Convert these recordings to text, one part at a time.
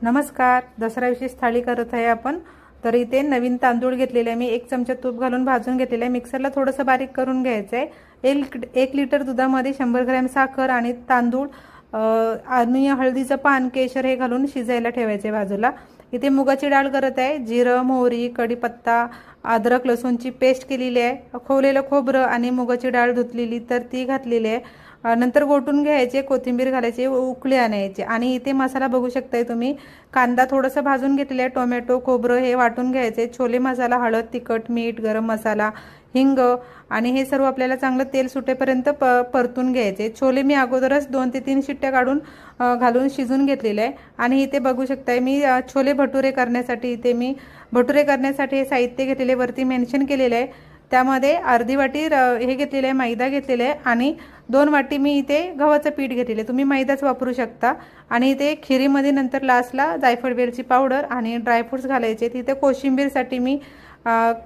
नमस्कार. दसरा विशेष थाळी करत आहे आपण. तर इथे नवीन तांदूळ घेतलेले आहे मी. 1 चमचा तूप घालून भाजून घेतलेले आहे. मिक्सरला थोडंसं बारीक करून घ्यायचं आहे. 1 लिटर दुधामध्ये 100 ग्रॅम साखर आणि तांदूळ आणि हळदीचं पान, केशर हे घालून शिजायला ठेवायचे बाजूला. इथे मुगाची डाळ करत आहे. जिरं, मोहरी, कढीपत्ता, अद्रक लसूणची पेस्ट केलेली आहे. खोवलेलं खोबरं आणि मुगाची डाळ धुतलेली तर ती घातलेली आहे. नंतर गोटून घ्यायचे, कोथिंबीर घालायची, उकळी आणायची. आणि इथे मसाला बघू शकताय तुम्ही. कांदा थोडासा भाजून घेतलेला आहे, टोमॅटो, खोबरं हे वाटून घ्यायचे, छोले मसाला, हळद, तिखट, मीठ, गरम मसाला, हिंग आणि हे सर्व आपल्याला चांगलं तेल सुटेपर्यंत परतून घ्यायचे. छोले मी अगोदरच 2 ते 3 शिट्ट्या काढून घालून शिजून घेतलेले आहे. आणि इथे बघू शकताय मी छोले भटुरे करण्यासाठी हे साहित्य घेतलेले वरती मेन्शन केलेले आहे. त्यामध्ये अर्धी वाटी हे घेतलेले आहे, मैदा घेतलेला आहे आणि 2 वाटी मी इथे गव्हाचं पीठ घेतलेले आहे. तुम्ही मैदाच वापरू शकता. आणि इथे खिरीमध्ये नंतर लास्टला जायफळ वेलची पावडर आणि ड्रायफ्रुट्स घालायचे. तिथे कोशिंबीरसाठी मी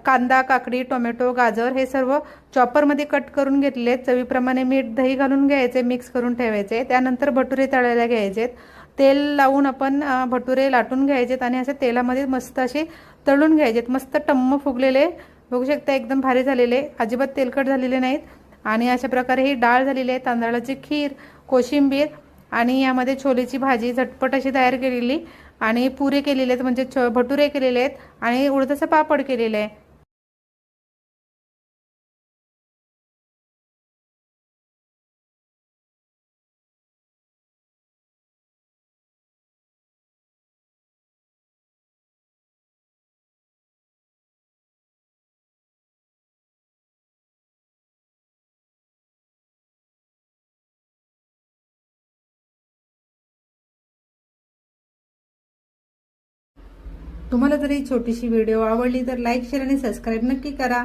कांदा, काकडी, टोमॅटो, गाजर हे सर्व चॉपरमध्ये कट करून घेतले. चवीप्रमाणे मीठ, दही घालून घ्यायचे, मिक्स करून ठेवायचे. त्यानंतर भटुरे तळायला घ्यायचे. तेल लावून आपण भटुरे लाटून घ्यायचेत आणि असे तेलामध्ये मस्त असे तळून घ्यायचेत. मस्त टम्म फुगलेले बघू शकता, एकदम भारी झालेले, अजिबात तेलकट झालेले नाहीत. आणि अशा प्रकारे ही डाळ झालेली आहे. तांदळाची खीर, कोशिंबीर आणि यामध्ये छोलेची भाजी झटपट अशी तयार केलेली आणि पुरे केलेले आहेत, म्हणजे भटुरे केलेले आहेत आणि उडदाचा पापड केलेला आहे. तुम्हाला जर ही छोटीशी व्हिडिओ आवडली तर लाईक, शेअर आणि सबस्क्राईब नक्की करा.